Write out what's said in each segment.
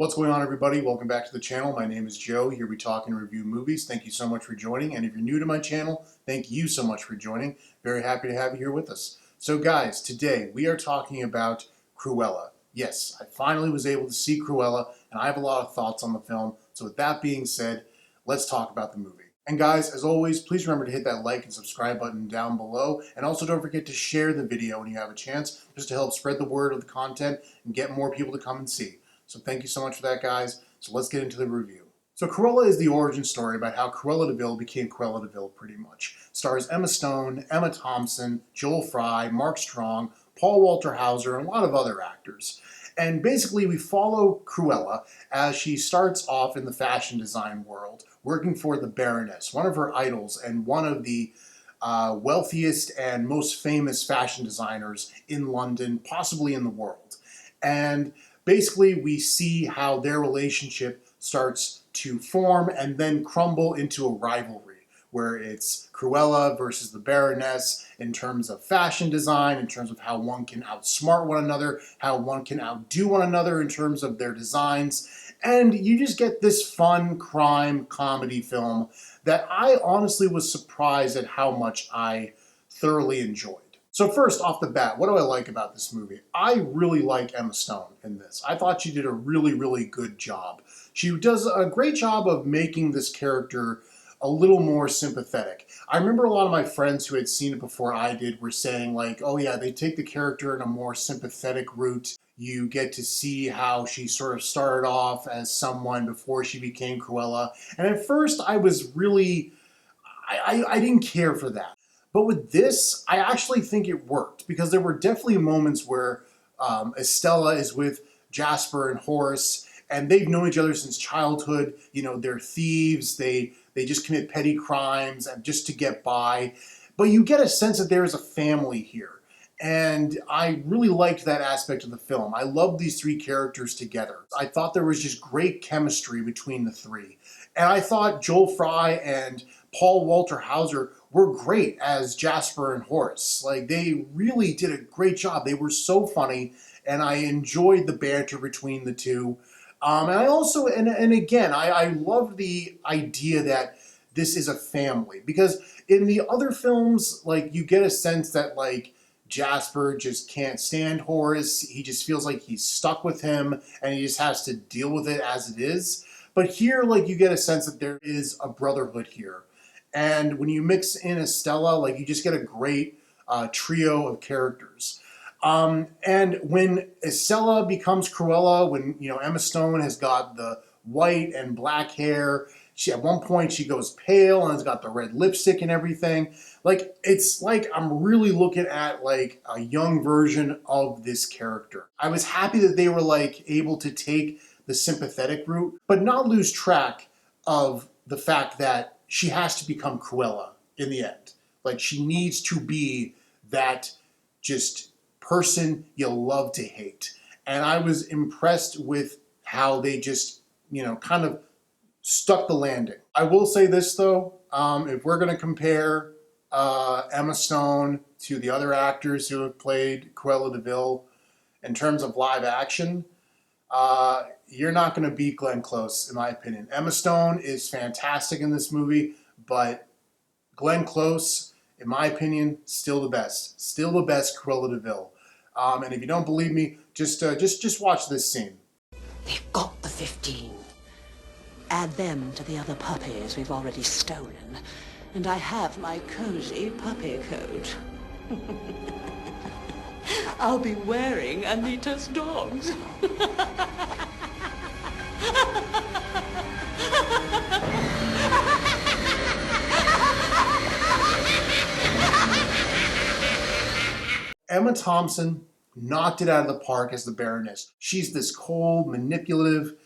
What's going on, everybody? Welcome back to the channel. My name is Joe. Here we talk and review movies. Thank you so much for joining. And if you're new to my channel, thank you so much for joining. Very happy to have you here with us. So guys, today we are talking about Cruella. Yes, I finally was able to see Cruella, and I have a lot of thoughts on the film. So with that being said, let's talk about the movie. And guys, as always, please remember to hit that like and subscribe button down below. And also don't forget to share the video when you have a chance, just to help spread the word of the content and get more people to come and see. So thank you so much for that, guys. So let's get into the review. So Cruella is the origin story about how Cruella de Vil became Cruella de Vil, pretty much. Stars Emma Stone, Emma Thompson, Joel Fry, Mark Strong, Paul Walter Hauser, and a lot of other actors. And basically we follow Cruella as she starts off in the fashion design world, working for the Baroness, one of her idols and one of the wealthiest and most famous fashion designers in London, possibly in the world. And basically, we see how their relationship starts to form and then crumble into a rivalry, where it's Cruella versus the Baroness in terms of fashion design, in terms of how one can outsmart one another, how one can outdo one another in terms of their designs. And you just get this fun crime comedy film that I honestly was surprised at how much I thoroughly enjoyed. So first off the bat, what do I like about this movie? I really like Emma Stone in this. I thought she did a really good job. She does a great job of making this character a little more sympathetic. I remember a lot of my friends who had seen it before I did were saying like, oh yeah, they take the character in a more sympathetic route. You get to see how she sort of started off as someone before she became Cruella. And at first I was really, I didn't care for that. But with this, I actually think it worked because there were definitely moments where Estella is with Jasper and Horace, and they've known each other since childhood. You know, they're thieves. They just commit petty crimes and just to get by. But you get a sense that there is a family here. And I really liked that aspect of the film. I loved these three characters together. I thought there was just great chemistry between the three. And I thought Joel Fry and Paul Walter Hauser were great as Jasper and Horace. Like, they really did a great job. They were so funny, and I enjoyed the banter between the two. And I also, and again, I love the idea that this is a family, because in the other films, like, you get a sense that, like, Jasper just can't stand Horace. He just feels like he's stuck with him, and he just has to deal with it as it is. But here, like, you get a sense that there is a brotherhood here. And when you mix in Estella, like, you just get a great trio of characters. And when Estella becomes Cruella, when, you know, Emma Stone has got the white and black hair, at one point she goes pale and has got the red lipstick and everything. Like, it's like I'm really looking at like a young version of this character. I was happy that they were like able to take the sympathetic route, but not lose track of the fact that she has to become Cruella in the end. Like, she needs to be that just person you love to hate. And I was impressed with how they just, you know, kind of stuck the landing. I will say this though, if we're gonna compare Emma Stone to the other actors who have played Cruella de Vil in terms of live action, you're not going to beat Glenn Close, in my opinion. Emma Stone is fantastic in this movie, but Glenn Close, in my opinion, still the best. Still the best Cruella de Vil. And if you don't believe me, just watch this scene. They've got the 15. Add them to the other puppies we've already stolen, and I have my cozy puppy coat. I'll be wearing Anita's dogs. Emma Thompson knocked it out of the park as the Baroness. She's this cold, manipulative,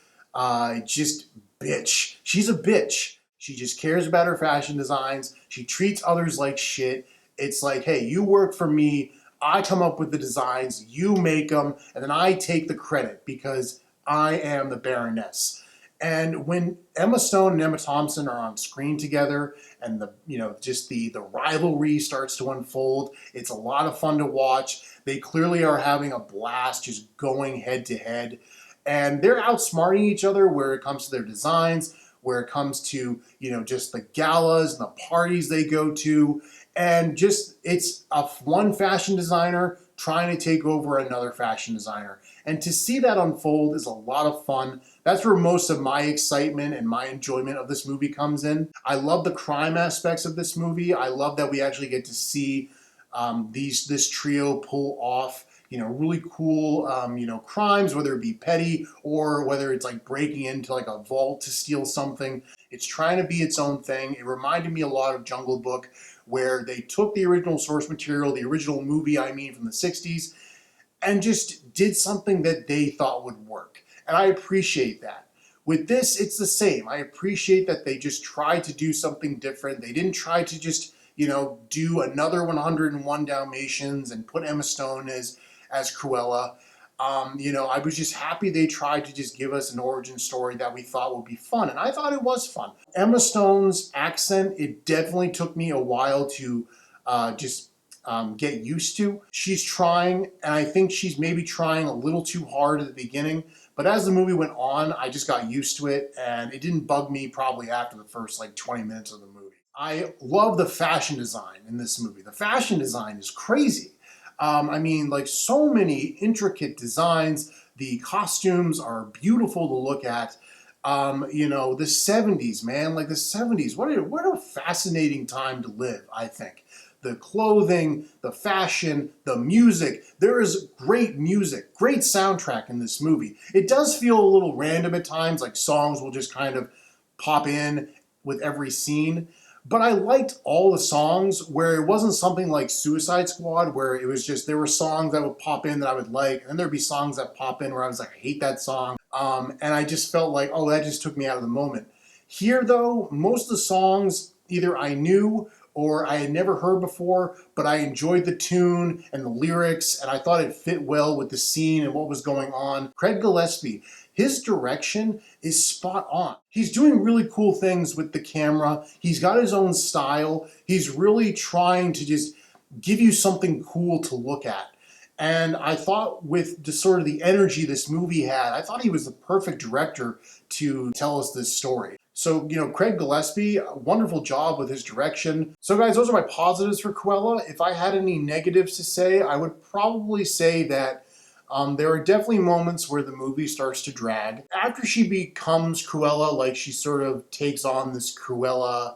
just bitch. She's a bitch. She just cares about her fashion designs. She treats others like shit. It's like, hey, you work for me. I come up with the designs, you make them, and then I take the credit because I am the Baroness. And when Emma Stone and Emma Thompson are on screen together, and the, you know, just the rivalry starts to unfold, it's a lot of fun to watch. They clearly are having a blast, just going head to head. and they're outsmarting each other where it comes to their designs, where it comes to, just the galas and the parties they go to. And just, it's one fashion designer trying to take over another fashion designer. And to see that unfold is a lot of fun. That's where most of my excitement and my enjoyment of this movie comes in. I love the crime aspects of this movie. I love that we actually get to see this trio pull off really cool, crimes, whether it be petty or whether it's like breaking into like a vault to steal something. It's trying to be its own thing. It reminded me a lot of Jungle Book, where they took the original source material, the original movie, from the 60s, and just did something that they thought would work. And I appreciate that. With this, it's the same. I appreciate that they just tried to do something different. They didn't try to just, do another 101 Dalmatians and put Emma Stone as Cruella. I was just happy they tried to just give us an origin story that we thought would be fun, and I thought it was fun. Emma Stone's accent, it definitely took me a while to just get used to. She's trying, and I think she's maybe trying a little too hard at the beginning, but as the movie went on, I just got used to it, and it didn't bug me probably after the first 20 minutes of the movie. I love the fashion design in this movie. The fashion design is crazy. So many intricate designs. The costumes are beautiful to look at. The 70s, man, the 70s. What a fascinating time to live, I think. The clothing, the fashion, the music. There is great music, great soundtrack in this movie. It does feel a little random at times, like songs will just kind of pop in with every scene. But I liked all the songs where it wasn't something like Suicide Squad, where it was just, there were songs that would pop in that I would like, and then there'd be songs that pop in where I was like, I hate that song. And I just felt like, oh, that just took me out of the moment. Here, though, most of the songs either I knew or I had never heard before, but I enjoyed the tune and the lyrics, and I thought it fit well with the scene and what was going on. Craig Gillespie, his direction is spot on. He's doing really cool things with the camera. He's got his own style. He's really trying to just give you something cool to look at. And I thought with the sort of the energy this movie had, I thought he was the perfect director to tell us this story. So, Craig Gillespie, wonderful job with his direction. So guys, those are my positives for Cruella. If I had any negatives to say, I would probably say that there are definitely moments where the movie starts to drag. After she becomes Cruella, she sort of takes on this Cruella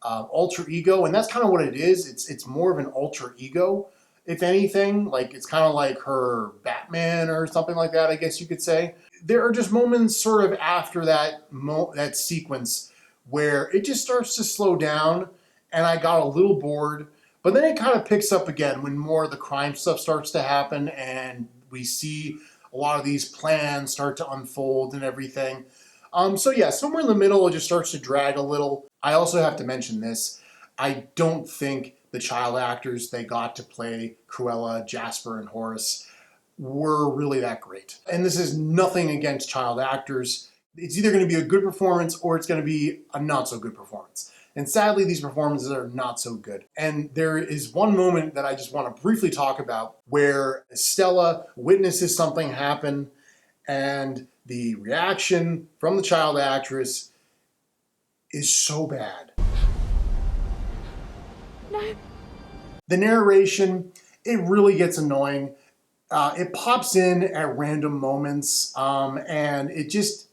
alter ego, and that's kind of what it is. It's more of an alter ego, if anything. It's kind of like her Batman or something like that, I guess you could say. There are just moments sort of after that sequence where it just starts to slow down, and I got a little bored. But then it kind of picks up again when more of the crime stuff starts to happen, and we see a lot of these plans start to unfold and everything. So yeah, somewhere in the middle, it just starts to drag a little. I also have to mention this. I don't think the child actors they got to play Cruella, Jasper, and Horace were really that great. And this is nothing against child actors. It's either going to be a good performance or it's going to be a not so good performance. And sadly, these performances are not so good. And there is one moment that I just want to briefly talk about where Stella witnesses something happen, and the reaction from the child actress is so bad. No. The narration, it really gets annoying. It pops in at random moments, and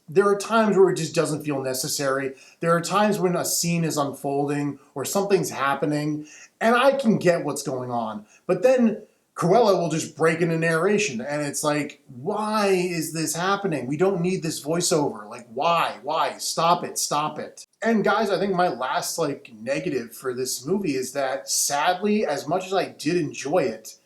there are times where it just doesn't feel necessary. There are times when a scene is unfolding or something's happening, and I can get what's going on. But then Cruella will just break into narration, and it's like, why is this happening? We don't need this voiceover. Why? Why? Stop it, stop it. And guys, I think my last negative for this movie is that sadly, as much as I did enjoy it,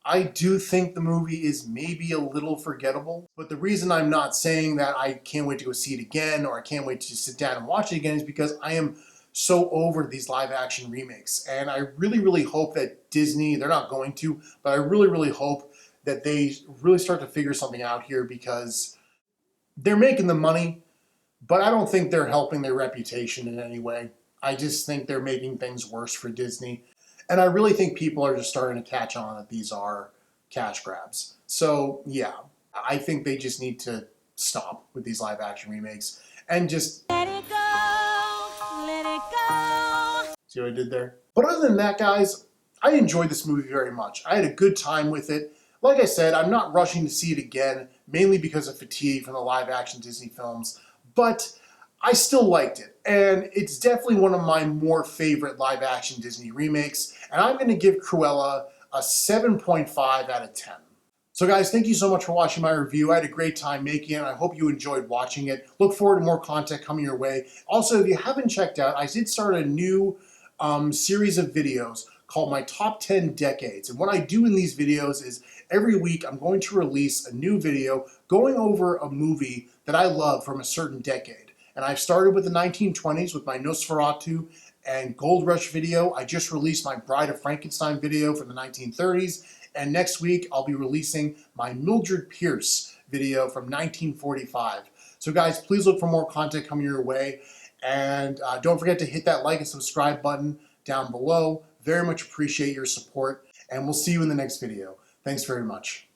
I do think the movie is maybe a little forgettable. But the reason I'm not saying that I can't wait to go see it again or I can't wait to sit down and watch it again is because I am so over these live action remakes. And I really, really hope that Disney, they're not going to, but I really, really hope that they really start to figure something out here, because they're making the money, but I don't think they're helping their reputation in any way. I just think they're making things worse for Disney. And I really think people are just starting to catch on that these are cash grabs. So yeah, I think they just need to stop with these live action remakes and just Let it go, let it go. see what I did there? But other than that, guys, I enjoyed this movie very much. I had a good time with it. Like I said, I'm not rushing to see it again, mainly because of fatigue from the live action Disney films, but I still liked it. And it's definitely one of my more favorite live action Disney remakes, and I'm going to give Cruella a 7.5 out of 10. So guys, thank you so much for watching my review. I had a great time making it. I hope you enjoyed watching it. Look forward to more content coming your way. Also, if you haven't checked out, I did start a new series of videos called my top 10 decades. And what I do in these videos is every week I'm going to release a new video going over a movie that I love from a certain decade. And I've started with the 1920s with my Nosferatu and Gold Rush video. I just released my Bride of Frankenstein video from the 1930s. And next week I'll be releasing my Mildred Pierce video from 1945. So guys, please look for more content coming your way. And don't forget to hit that like and subscribe button down below. Very much appreciate your support, and we'll see you in the next video. Thanks very much.